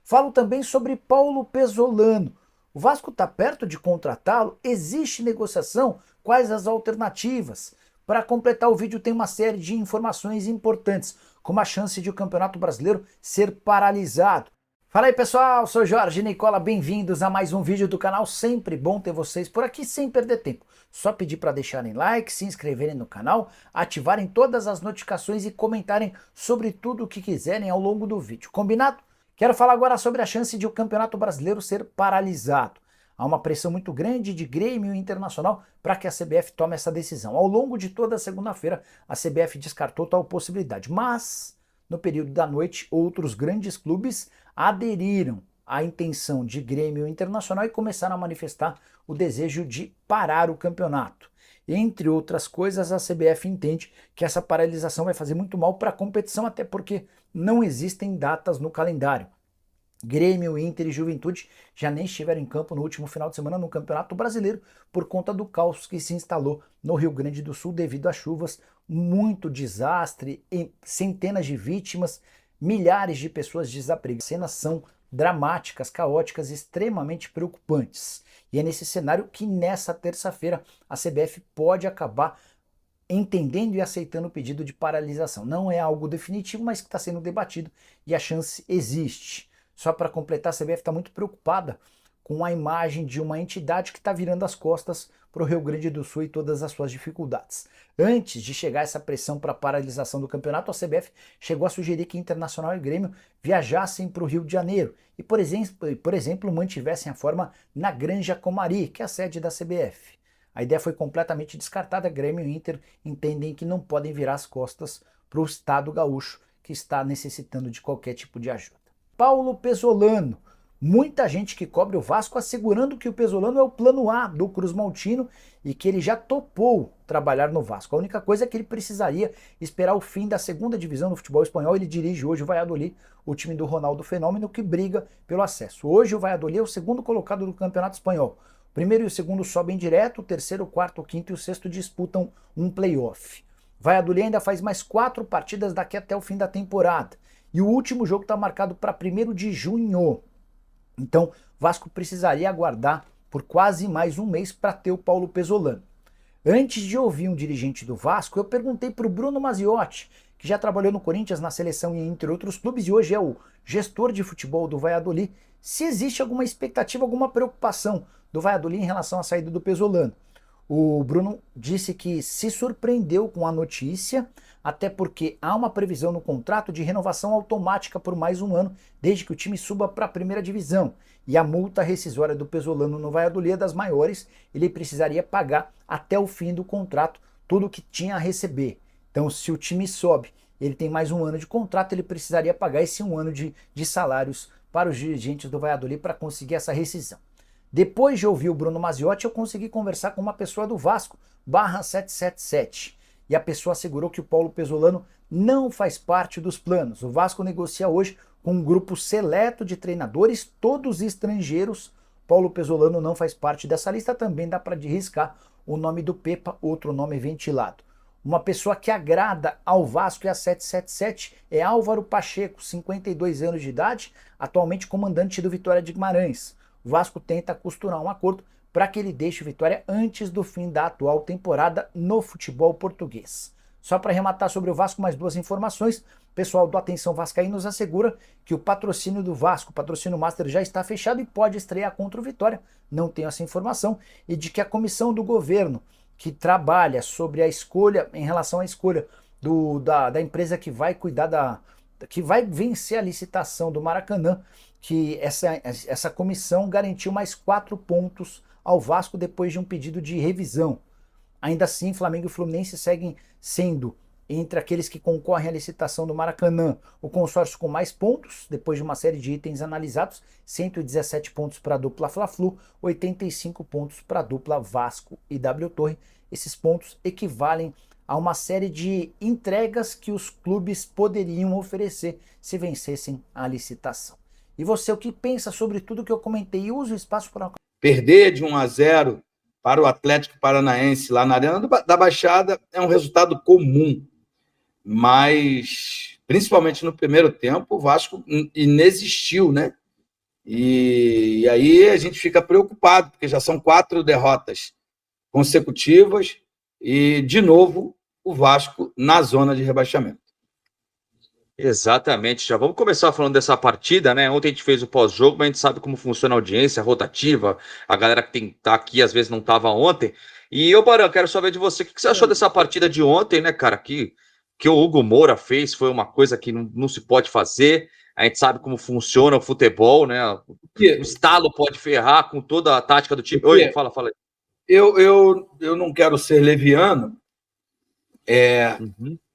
Falo também sobre Paulo Pesolano. O Vasco está perto de contratá-lo? Existe negociação? Quais as alternativas? Para completar o vídeo tem uma série de informações importantes, como a chance de o Campeonato Brasileiro ser paralisado. Fala aí pessoal, sou Jorge Nicola, bem-vindos a mais um vídeo do canal, sempre bom ter vocês por aqui sem perder tempo. Só pedir para deixarem like, se inscreverem no canal, ativarem todas as notificações e comentarem sobre tudo o que quiserem ao longo do vídeo, combinado? Quero falar agora sobre a chance de o Campeonato Brasileiro ser paralisado. Há uma pressão muito grande de Grêmio e Internacional para que a CBF tome essa decisão. Ao longo de toda a segunda-feira, a CBF descartou tal possibilidade, mas no período da noite, outros grandes clubes aderiram à intenção de Grêmio Internacional e começaram a manifestar o desejo de parar o campeonato. Entre outras coisas, a CBF entende que essa paralisação vai fazer muito mal para a competição, até porque não existem datas no calendário. Grêmio, Inter e Juventude já nem estiveram em campo no último final de semana no Campeonato Brasileiro por conta do caos que se instalou no Rio Grande do Sul devido às chuvas, muito desastre, centenas de vítimas, milhares de pessoas desabrigadas. As cenas são dramáticas, caóticas, extremamente preocupantes. E é nesse cenário que nessa terça-feira a CBF pode acabar entendendo e aceitando o pedido de paralisação. Não é algo definitivo, mas que está sendo debatido e a chance existe. Só para completar, a CBF está muito preocupada com a imagem de uma entidade que está virando as costas para o Rio Grande do Sul e todas as suas dificuldades. Antes de chegar essa pressão para a paralisação do campeonato, a CBF chegou a sugerir que Internacional e Grêmio viajassem para o Rio de Janeiro e, por exemplo, mantivessem a forma na Granja Comari, que é a sede da CBF. A ideia foi completamente descartada. Grêmio e Inter entendem que não podem virar as costas para o estado gaúcho, que está necessitando de qualquer tipo de ajuda. Paulo Pesolano. Muita gente que cobre o Vasco assegurando que o Pesolano é o plano A do Cruz Maltino e que ele já topou trabalhar no Vasco. A única coisa é que ele precisaria esperar o fim da segunda divisão do futebol espanhol. Ele dirige hoje o Valladolid, o time do Ronaldo Fenômeno, que briga pelo acesso. Hoje o Valladolid é o segundo colocado do Campeonato Espanhol. O primeiro e o segundo sobem direto, o terceiro, o quarto, o quinto e o sexto disputam um playoff. Valladolid ainda faz mais 4 partidas daqui até o fim da temporada. E o último jogo está marcado para 1º de junho. Então, Vasco precisaria aguardar por quase mais um mês para ter o Paulo Pesolano. Antes de ouvir um dirigente do Vasco, eu perguntei para o Bruno Maziotti, que já trabalhou no Corinthians, na seleção e entre outros clubes, e hoje é o gestor de futebol do Valladolid, se existe alguma expectativa, alguma preocupação do Valladolid em relação à saída do Pesolano. O Bruno disse que se surpreendeu com a notícia, até porque há uma previsão no contrato de renovação automática por mais um ano, desde que o time suba para a primeira divisão. E a multa rescisória do Pesolano no Valladolid é das maiores, ele precisaria pagar até o fim do contrato tudo o que tinha a receber. Então, se o time sobe, ele tem mais um ano de contrato, ele precisaria pagar esse um ano de salários para os dirigentes do Valladolid para conseguir essa rescisão. Depois de ouvir o Bruno Maziotti, eu consegui conversar com uma pessoa do Vasco, /777. E a pessoa assegurou que o Paulo Pesolano não faz parte dos planos. O Vasco negocia hoje com um grupo seleto de treinadores, todos estrangeiros. Paulo Pesolano não faz parte dessa lista, também dá para riscar o nome do Pepa, outro nome ventilado. Uma pessoa que agrada ao Vasco e a 777 é Álvaro Pacheco, 52 anos de idade, atualmente comandante do Vitória de Guimarães. O Vasco tenta costurar um acordo para que ele deixe o Vitória antes do fim da atual temporada no futebol português. Só para arrematar sobre o Vasco, mais 2 informações. O pessoal do Atenção Vascaíno nos assegura que o patrocínio do Vasco, o patrocínio Master, já está fechado e pode estrear contra o Vitória. Não tenho essa informação. E de que a comissão do governo que trabalha sobre a escolha, em relação à escolha da empresa que vai cuidar que vai vencer a licitação do Maracanã, que essa comissão garantiu mais 4 pontos ao Vasco depois de um pedido de revisão. Ainda assim, Flamengo e Fluminense seguem sendo, entre aqueles que concorrem à licitação do Maracanã, o consórcio com mais pontos, depois de uma série de itens analisados, 117 pontos para a dupla Fla-Flu, 85 pontos para a dupla Vasco e W Torre. Esses pontos equivalem a uma série de entregas que os clubes poderiam oferecer se vencessem a licitação. E você, o que pensa sobre tudo que eu comentei? Use o espaço para... Perder de 1-0 para o Atlético Paranaense lá na Arena da Baixada é um resultado comum, mas principalmente no primeiro tempo o Vasco inexistiu, né? E aí a gente fica preocupado, porque já são 4 derrotas consecutivas e, de novo, o Vasco na zona de rebaixamento. Exatamente, já vamos começar falando dessa partida, né? Ontem a gente fez o pós-jogo, mas a gente sabe como funciona a audiência, a rotativa, a galera que tem que estar aqui às vezes não estava ontem. E eu, Barão, quero saber de você, o que você achou dessa partida de ontem, né, cara? Que o Hugo Moura fez foi uma coisa que não se pode fazer. A gente sabe como funciona o futebol, né? O estalo pode ferrar com toda a tática do time. Oi, fala aí. Eu não quero ser leviano,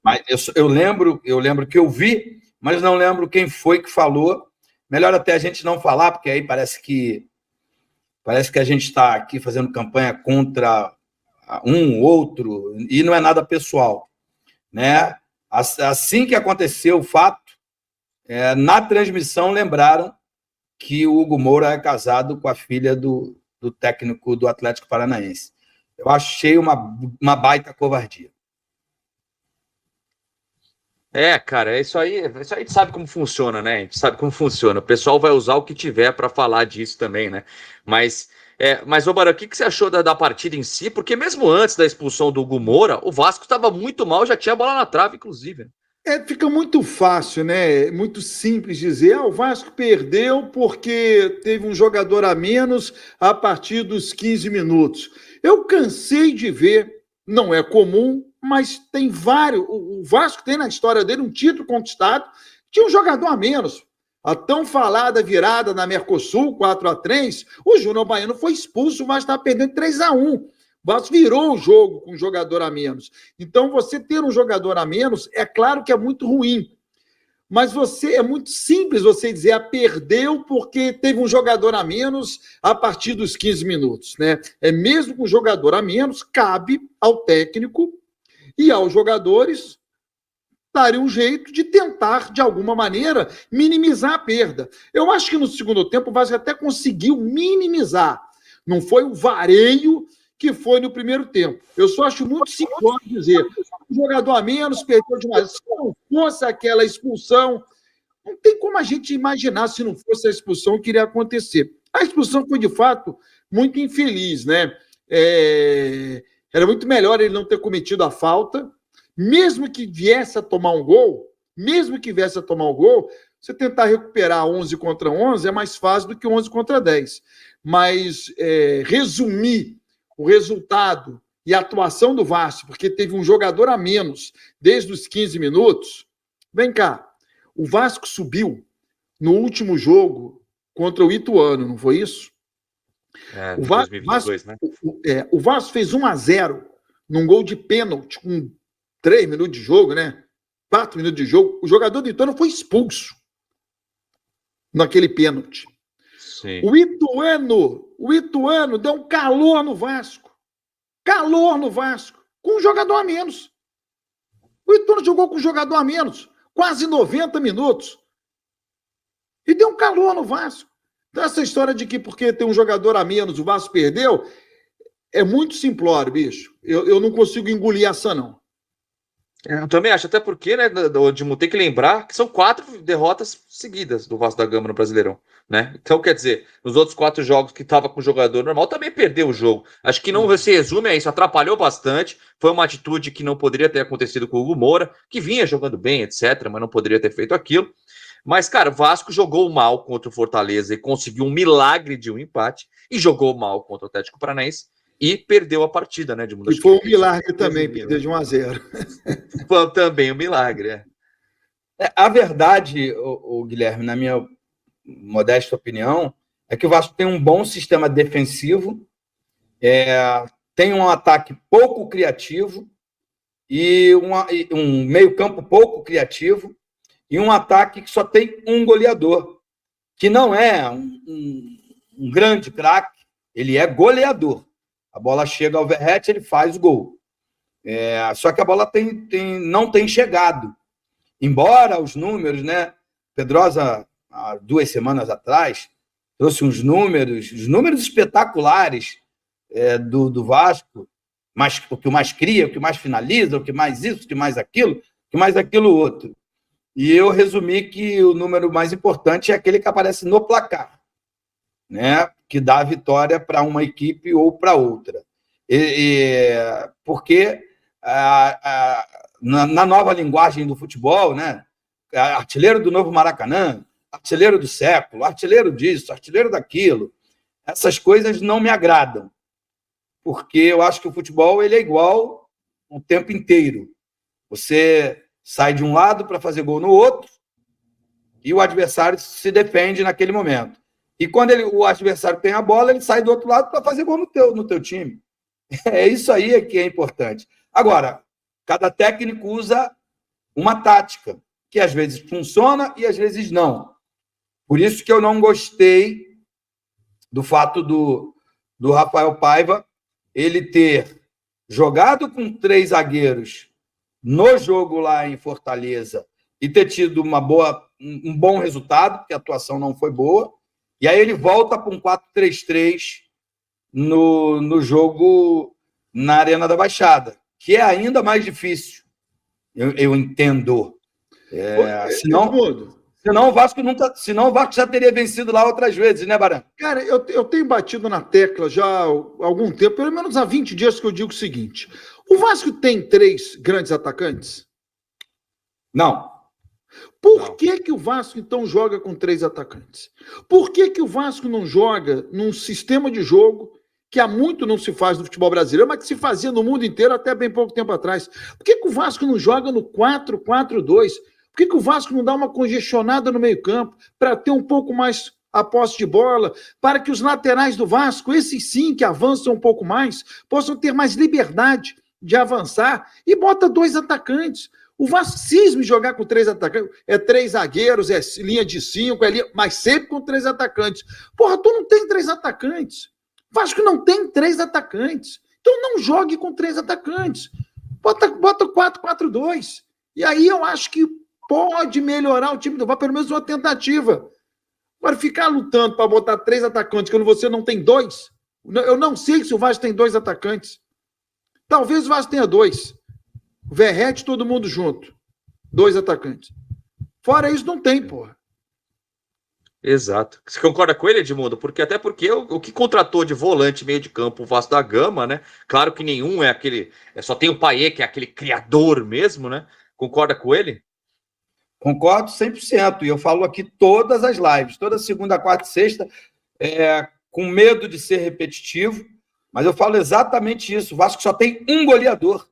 mas eu lembro que eu vi, mas não lembro quem foi que falou. Melhor até a gente não falar, porque aí parece que a gente está aqui fazendo campanha contra um, outro, e não é nada pessoal, né? Assim que aconteceu o fato, na transmissão lembraram que o Hugo Moura é casado com a filha do técnico do Atlético Paranaense. Eu achei uma baita covardia. Cara, isso aí a gente sabe como funciona, né? A gente sabe como funciona. O pessoal vai usar o que tiver para falar disso também, né? Mas ô Barão, o que você achou da partida em si? Porque mesmo antes da expulsão do Hugo Moura, o Vasco estava muito mal, já tinha bola na trave, inclusive. Fica muito fácil, né? Muito simples dizer, o Vasco perdeu porque teve um jogador a menos a partir dos 15 minutos. Eu cansei de ver, não é comum, mas tem vários. O Vasco tem na história dele um título conquistado, tinha um jogador a menos. A tão falada virada na Mercosul, 4-3, o Júnior Baiano foi expulso, o Vasco estava perdendo 3-1. O Vasco virou o jogo com um jogador a menos. Então, você ter um jogador a menos, é claro que é muito ruim. Mas é muito simples você dizer, perdeu porque teve um jogador a menos a partir dos 15 minutos, né? Mesmo com um jogador a menos, cabe ao técnico e aos jogadores darem um jeito de tentar, de alguma maneira, minimizar a perda. Eu acho que no segundo tempo o Vasco até conseguiu minimizar. Não foi o vareio que foi no primeiro tempo. Eu só acho muito simplório dizer, um jogador a menos, perdeu demais. Se não fosse aquela expulsão, não tem como a gente imaginar, se não fosse a expulsão, o que iria acontecer. A expulsão foi, de fato, muito infeliz, né? Era muito melhor ele não ter cometido a falta, mesmo que viesse a tomar um gol, você tentar recuperar 11 contra 11 é mais fácil do que 11 contra 10. Mas resumir o resultado e a atuação do Vasco, porque teve um jogador a menos desde os 15 minutos. Vem cá, o Vasco subiu no último jogo contra o Ituano, não foi isso? O Vasco, 2022, né? O Vasco fez 1-0 num gol de pênalti com 3 minutos de jogo, né? 4 minutos de jogo. O jogador do Ituano foi expulso naquele pênalti. Sim. O Ituano deu um calor no Vasco, com um jogador a menos. O Ituano jogou com um jogador a menos, quase 90 minutos, e deu um calor no Vasco. Então, essa história de que porque tem um jogador a menos o Vasco perdeu, é muito simplório, bicho. Eu não consigo engolir essa, não. Eu também acho, até porque, né, Edmundo, tem que lembrar que são 4 derrotas seguidas do Vasco da Gama no Brasileirão, né? Então, quer dizer, nos outros 4 jogos que estava com o jogador normal, também perdeu o jogo. Acho que não se resume a isso, atrapalhou bastante, foi uma atitude que não poderia ter acontecido com o Hugo Moura, que vinha jogando bem, etc., mas não poderia ter feito aquilo. Mas, cara, o Vasco jogou mal contra o Fortaleza e conseguiu um milagre de um empate, e jogou mal contra o Atlético Paranaense, e perdeu a partida, né, Edmundo? E foi um milagre também, perder de 1-0. Foi também um milagre, A verdade, o Guilherme, na minha modesta opinião, é que o Vasco tem um bom sistema defensivo, tem um ataque pouco criativo e um meio-campo pouco criativo e um ataque que só tem um goleador, que não é um grande craque, ele é goleador. A bola chega ao Verratti, ele faz gol. Só que a bola não tem chegado. Embora os números, né? Pedrosa, há 2 semanas atrás, trouxe uns números espetaculares do Vasco, o que mais cria, o que mais finaliza, o que mais isso, o que mais aquilo outro. E eu resumi que o número mais importante é aquele que aparece no placar. né, que dá a vitória para uma equipe ou para outra. Porque na nova linguagem do futebol, né, artilheiro do novo Maracanã, artilheiro do século, artilheiro disso, artilheiro daquilo, essas coisas não me agradam, porque eu acho que o futebol ele é igual o tempo inteiro. Você sai de um lado para fazer gol no outro e o adversário se defende naquele momento. E quando o adversário tem a bola, ele sai do outro lado para fazer gol no teu time. É isso aí que é importante. Agora, cada técnico usa uma tática, que às vezes funciona e às vezes não. Por isso que eu não gostei do fato do Rafael Paiva ele ter jogado com 3 zagueiros no jogo lá em Fortaleza e ter tido um bom resultado, porque a atuação não foi boa, e aí ele volta para um 4-3-3 no jogo na Arena da Baixada, que é ainda mais difícil, eu entendo. Senão o Vasco já teria vencido lá outras vezes, né, Barão? Cara, eu tenho batido na tecla já há algum tempo, pelo menos há 20 dias que eu digo o seguinte: o Vasco tem 3 grandes atacantes? Não. Por que o Vasco, então, joga com 3 atacantes? Por que o Vasco não joga num sistema de jogo que há muito não se faz no futebol brasileiro, mas que se fazia no mundo inteiro até bem pouco tempo atrás? Por que o Vasco não joga no 4-4-2? Por que o Vasco não dá uma congestionada no meio-campo para ter um pouco mais a posse de bola, para que os laterais do Vasco, esses sim que avançam um pouco mais, possam ter mais liberdade de avançar e bota 2 atacantes? O Vasco cisma jogar com 3 atacantes, 3 zagueiros, linha de 5, mas sempre com 3 atacantes. Porra, tu não tem 3 atacantes. O Vasco não tem 3 atacantes. Então não jogue com 3 atacantes. Bota 4-4-2. E aí eu acho que pode melhorar o time do Vasco, pelo menos uma tentativa. Agora, ficar lutando para botar 3 atacantes quando você não tem 2, eu não sei se o Vasco tem 2 atacantes. Talvez o Vasco tenha 2. O Verrete, todo mundo junto. 2 atacantes. Fora isso, não tem, porra. Exato. Você concorda com ele, Edmundo? Até porque o que contratou de volante meio de campo o Vasco da Gama, né? Claro que nenhum é aquele... Só tem o Payet, que é aquele criador mesmo, né? Concorda com ele? Concordo 100%. E eu falo aqui todas as lives, toda segunda, quarta e sexta, com medo de ser repetitivo, mas eu falo exatamente isso. O Vasco só tem um goleador.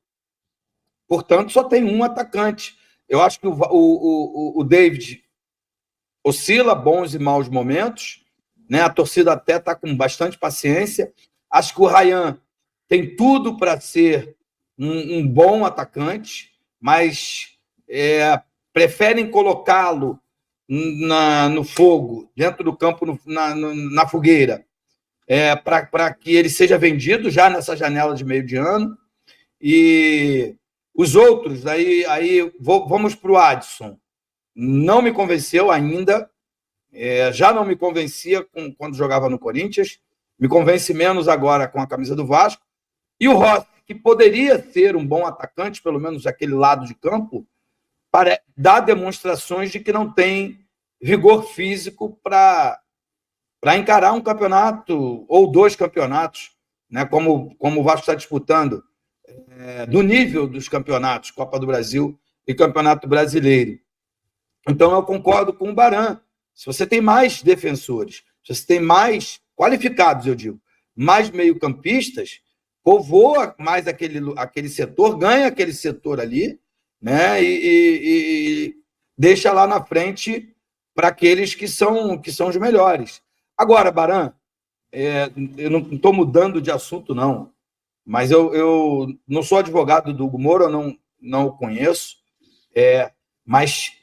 Portanto, só tem um atacante. Eu acho que o David oscila bons e maus momentos, né? A torcida até está com bastante paciência. Acho que o Ryan tem tudo para ser um bom atacante, mas preferem colocá-lo no fogo, dentro do campo, na fogueira, para que ele seja vendido já nessa janela de meio de ano. E os outros, vamos para o Adson. Não me convenceu ainda, já não me convencia quando jogava no Corinthians, me convence menos agora com a camisa do Vasco. E o Rossi, que poderia ser um bom atacante, pelo menos aquele lado de campo, dá demonstrações de que não tem vigor físico para encarar um campeonato ou 2 campeonatos, né, como o Vasco está disputando, do nível dos campeonatos, Copa do Brasil e Campeonato Brasileiro. Então, eu concordo com o Baran. Se você tem mais defensores, se você tem mais qualificados, eu digo, mais meio-campistas, povoa mais aquele setor, ganha aquele setor ali, né? E deixa lá na frente para aqueles que são os melhores. Agora, Baran, eu não estou mudando de assunto, não, mas eu não sou advogado do Hugo Moura, não o conheço, mas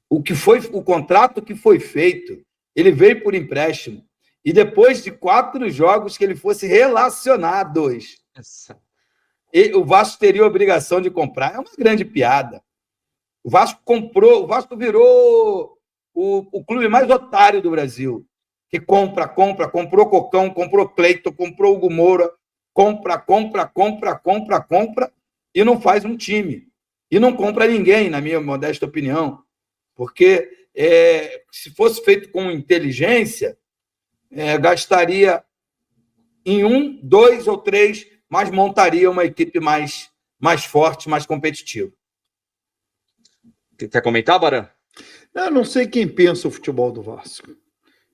o contrato que foi feito, ele veio por empréstimo, e depois de 4 jogos que ele fosse relacionados, o Vasco teria a obrigação de comprar. É uma grande piada. O Vasco virou o clube mais otário do Brasil, que comprou Cocão, comprou Cleiton, comprou Hugo Moura, compra, e não faz um time. E não compra ninguém, na minha modesta opinião. Porque se fosse feito com inteligência, gastaria em 1, 2 ou 3, mas montaria uma equipe mais forte, mais competitiva. Quer comentar, Baran? Eu não sei quem pensa o futebol do Vasco.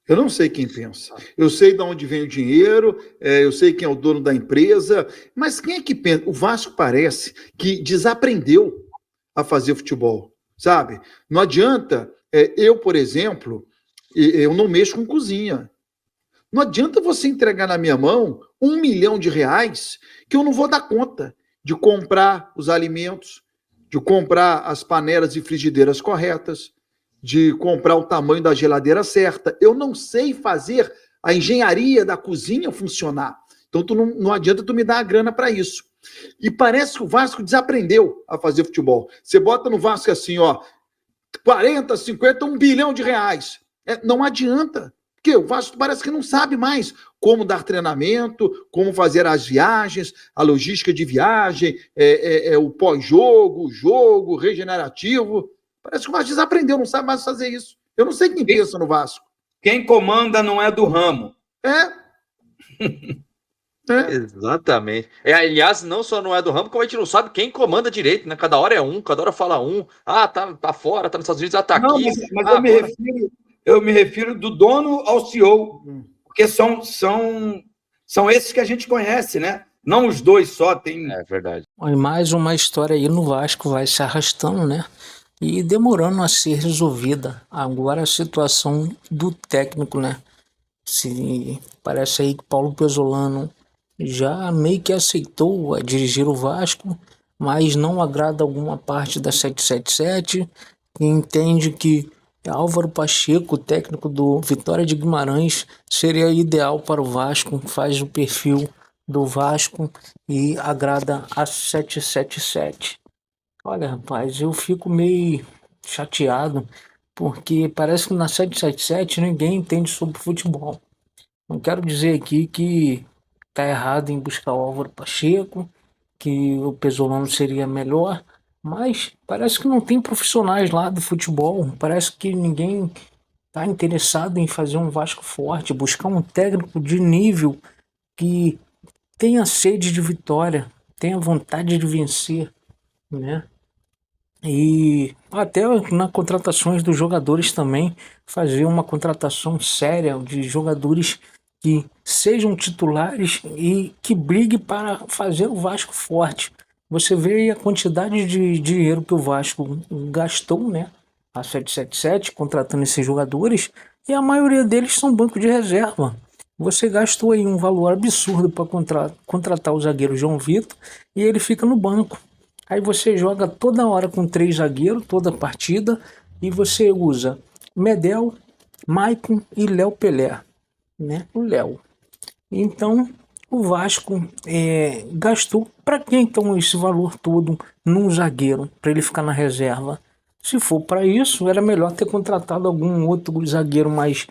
Eu não sei quem pensa. Eu sei de onde vem o dinheiro, eu sei quem é o dono da empresa, mas quem é que pensa? O Vasco parece que desaprendeu a fazer futebol, sabe? Não adianta, eu, por exemplo, eu não mexo com cozinha. Não adianta você entregar na minha mão R$1 milhão que eu não vou dar conta de comprar os alimentos, de comprar as panelas e frigideiras corretas, de comprar o tamanho da geladeira certa. Eu não sei fazer a engenharia da cozinha funcionar. Então, não adianta tu me dar a grana para isso. E parece que o Vasco desaprendeu a fazer futebol. Você bota no Vasco assim, ó, 40, 50, R$1 bilhão. Não adianta. Porque o Vasco parece que não sabe mais como dar treinamento, como fazer as viagens, a logística de viagem, o pós-jogo, o jogo, regenerativo. Parece que o Vasco desaprendeu, não sabe mais fazer isso. Eu não sei quem pensa no Vasco. Quem comanda não é do ramo. Exatamente. Aliás, não só não é do ramo, como a gente não sabe quem comanda direito, né? Cada hora é um, cada hora fala um. Ah, tá fora, tá nos Estados Unidos, tá não, aqui. Mas eu me refiro do dono ao CEO, porque são esses que a gente conhece, né? Não os dois só, tem... É verdade. Mais uma história aí no Vasco vai se arrastando, né? E demorando a ser resolvida. Agora a situação do técnico, né? Parece aí que Paulo Pesolano já meio que aceitou a dirigir o Vasco, mas não agrada alguma parte da 777, e entende que Álvaro Pacheco, técnico do Vitória de Guimarães, seria ideal para o Vasco, faz o perfil do Vasco e agrada a 777. Olha, rapaz, eu fico meio chateado, porque parece que na 777 ninguém entende sobre futebol. Não quero dizer aqui que tá errado em buscar o Álvaro Pacheco, que o Pesolano seria melhor, mas parece que não tem profissionais lá do futebol, parece que ninguém tá interessado em fazer um Vasco forte, buscar um técnico de nível que tenha sede de vitória, tenha vontade de vencer, né? E até nas contratações dos jogadores também, fazer uma contratação séria de jogadores que sejam titulares e que brigue para fazer o Vasco forte. Você vê aí a quantidade de dinheiro que o Vasco gastou, né? A 777 contratando esses jogadores, e a maioria deles são banco de reserva. Você gastou aí um valor absurdo para contratar o zagueiro João Vitor e ele fica no banco. Aí você joga toda hora com 3 zagueiros, toda partida, e você usa Medel, Maicon e Léo Pelé, né? O Léo. Então, o Vasco gastou para que então esse valor todo num zagueiro, para ele ficar na reserva? Se for para isso, era melhor ter contratado algum outro zagueiro mais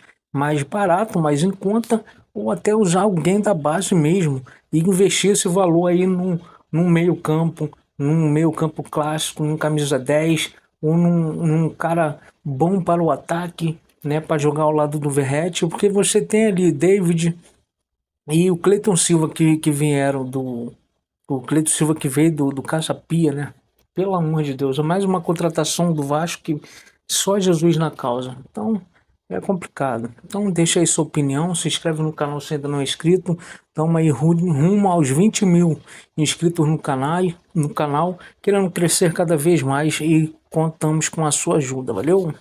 barato, mais em conta, ou até usar alguém da base mesmo e investir esse valor aí num meio-campo, num meio-campo clássico, num camisa 10, ou num cara bom para o ataque, né, para jogar ao lado do Verratti, porque você tem ali David e o Cleiton Silva que vieram o Cleiton Silva que veio do Casa Pia, né? Pelo amor de Deus, é mais uma contratação do Vasco que só Jesus na causa. Então, é complicado. Então, deixa aí sua opinião, se inscreve no canal se ainda não é inscrito. Estamos aí rumo aos 20 mil inscritos no canal, querendo crescer cada vez mais e contamos com a sua ajuda. Valeu?